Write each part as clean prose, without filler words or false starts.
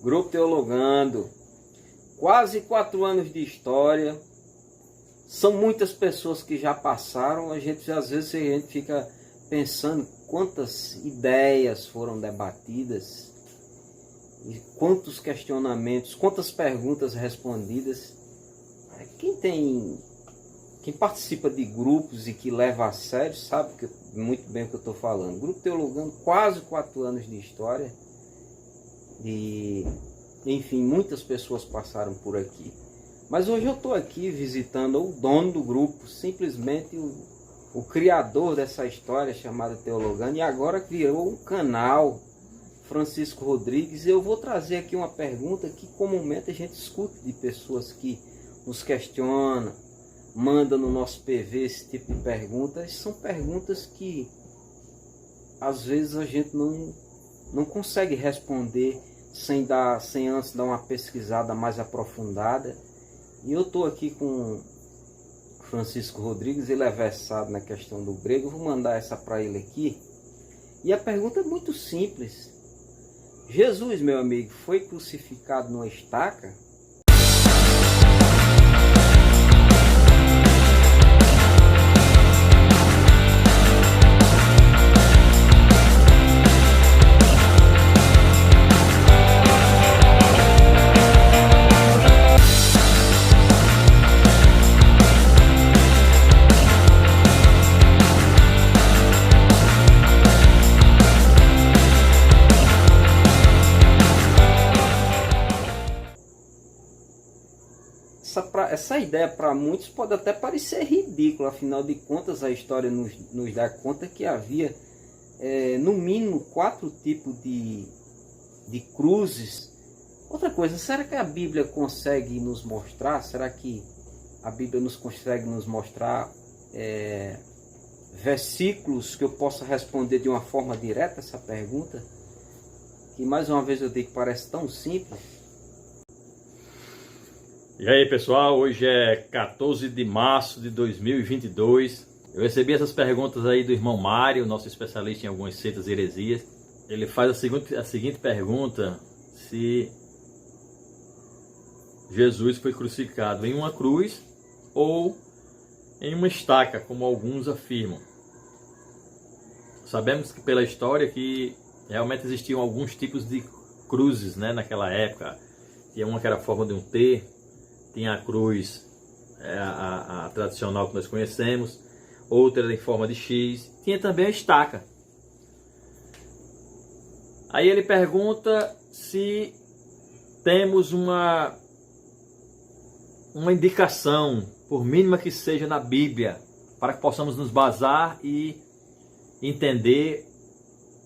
Grupo Teologando, quase 4 anos de história, são muitas pessoas que já passaram, às vezes a gente fica pensando quantas ideias foram debatidas, e quantos questionamentos, quantas perguntas respondidas. Quem participa de grupos e que leva a sério sabe muito bem o que eu estou falando. Grupo Teologando, quase 4 anos de história. E, enfim, muitas pessoas passaram por aqui. Mas hoje eu estou aqui visitando o dono do grupo, simplesmente o criador dessa história chamada Teologando, e agora criou um canal, Francisco Rodrigues. Eu vou trazer aqui uma pergunta que comumente a gente escuta de pessoas que nos questionam, mandam no nosso PV esse tipo de perguntas. São perguntas que às vezes a gente não consegue responder sem antes dar uma pesquisada mais aprofundada. E eu estou aqui com Francisco Rodrigues, ele é versado na questão do grego. Eu vou mandar essa para ele aqui. E a pergunta é muito simples. Jesus, meu amigo, foi crucificado numa estaca? Essa ideia para muitos pode até parecer ridícula, afinal de contas a história nos dá conta que havia no mínimo 4 tipos de cruzes. Outra coisa, será que a Bíblia consegue nos mostrar? Será que a Bíblia consegue nos mostrar versículos que eu possa responder de uma forma direta essa pergunta? Que mais uma vez eu digo que parece tão simples. E aí pessoal, hoje é 14 de março de 2022. Eu recebi essas perguntas aí do irmão Mário, nosso especialista em algumas seitas e heresias. Ele faz a seguinte pergunta: se Jesus foi crucificado em uma cruz ou em uma estaca, como alguns afirmam. Sabemos que pela história que realmente existiam alguns tipos de cruzes, né, naquela época. Tinha uma que era a forma de um T, tinha a cruz, a tradicional que nós conhecemos, outra era em forma de X, tinha também a estaca. Aí ele pergunta se temos uma indicação, por mínima que seja na Bíblia, para que possamos nos basar e entender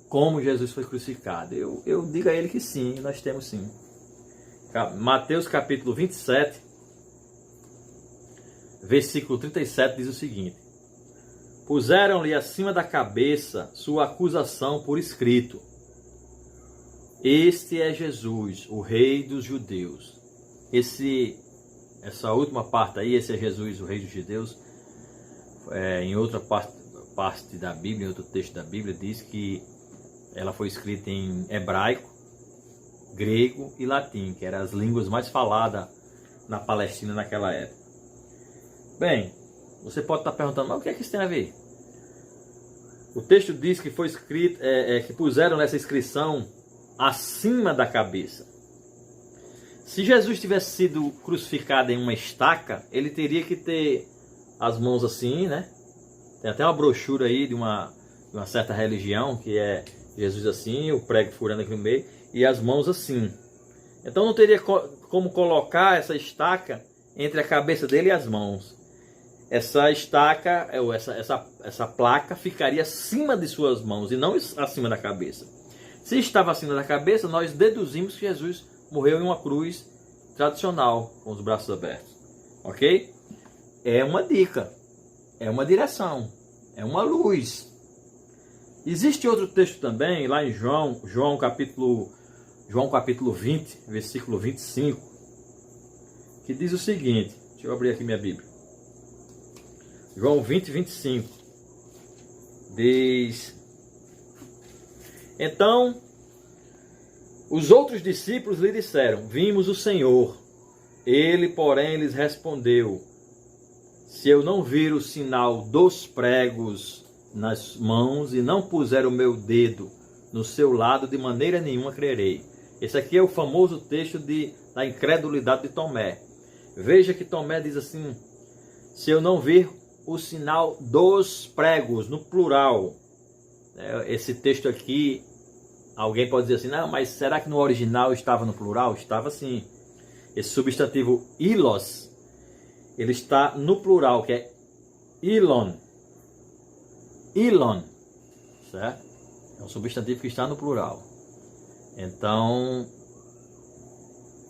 como Jesus foi crucificado. Eu digo a ele que sim, nós temos sim. Mateus capítulo 27, versículo 37 diz o seguinte: puseram-lhe acima da cabeça sua acusação por escrito: este é Jesus, o Rei dos Judeus. Essa última parte aí, esse é Jesus, o Rei dos Judeus, em outra parte da Bíblia, em outro texto da Bíblia, diz que ela foi escrita em hebraico, grego e latim, que eram as línguas mais faladas na Palestina naquela época. Bem, você pode estar perguntando, mas o que é que isso tem a ver? O texto diz que foi escrito, que puseram nessa inscrição acima da cabeça. Se Jesus tivesse sido crucificado em uma estaca, ele teria que ter as mãos assim, né? Tem até uma brochura aí de uma certa religião, que é Jesus assim, o prego furando aqui no meio, e as mãos assim. Então não teria como colocar essa estaca entre a cabeça dele e as mãos. Essa estaca, essa placa ficaria acima de suas mãos e não acima da cabeça. Se estava acima da cabeça, nós deduzimos que Jesus morreu em uma cruz tradicional, com os braços abertos. Ok? É uma dica, é uma direção, é uma luz. Existe outro texto também, lá em João capítulo 20, versículo 25, que diz o seguinte. Deixa eu abrir aqui minha Bíblia. João 20, 25. Diz: então Os outros discípulos lhe disseram: vimos o Senhor. Ele, porém, lhes respondeu: se eu não vir o sinal dos pregos nas mãos e não puser o meu dedo no seu lado, de maneira nenhuma crerei. Esse aqui é o famoso texto da incredulidade de Tomé. Veja que Tomé diz assim: se eu não vir o sinal dos pregos, no plural. Esse texto aqui, alguém pode dizer assim: não, mas será que no original estava no plural? Estava sim. Esse substantivo ilos, ele está no plural, que é ilon. Ilon, certo? É um substantivo que está no plural. Então,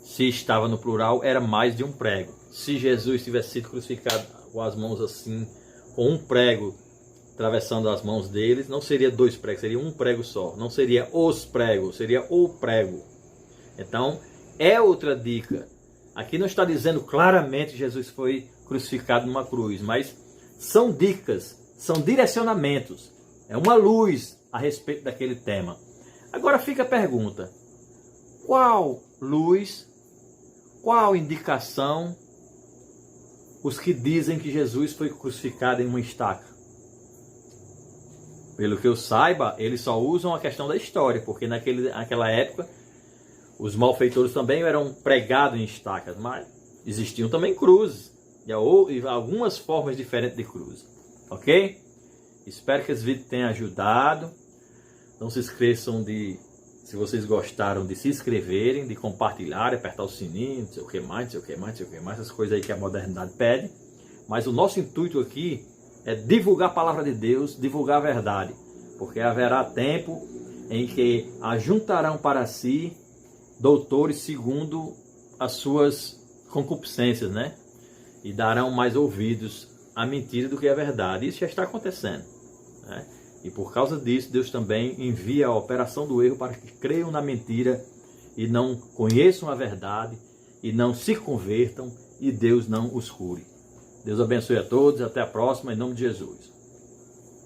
se estava no plural, era mais de um prego. Se Jesus tivesse sido crucificado com as mãos assim, com um prego atravessando as mãos deles, não seria dois pregos, seria um prego só. Não seria os pregos, seria o prego. Então, é outra dica. Aqui não está dizendo claramente que Jesus foi crucificado numa cruz, mas são dicas, são direcionamentos. É uma luz a respeito daquele tema. Agora fica a pergunta: qual luz, qual indicação os que dizem que Jesus foi crucificado em uma estaca? Pelo que eu saiba, eles só usam a questão da história, porque naquela época os malfeitores também eram pregados em estacas, mas existiam também cruzes e algumas formas diferentes de cruz. Ok? Espero que esse vídeo tenha ajudado. Não se esqueçam de, se vocês gostaram, de se inscreverem, de compartilhar, apertar o sininho, não sei o que mais, não sei o que mais, não sei o que mais, essas coisas aí que a modernidade pede. Mas o nosso intuito aqui é divulgar a palavra de Deus, divulgar a verdade, porque haverá tempo em que ajuntarão para si doutores segundo as suas concupiscências, né? E darão mais ouvidos à mentira do que à verdade. Isso já está acontecendo, né? E por causa disso, Deus também envia a operação do erro para que creiam na mentira e não conheçam a verdade e não se convertam e Deus não os cure. Deus abençoe a todos, até a próxima, em nome de Jesus.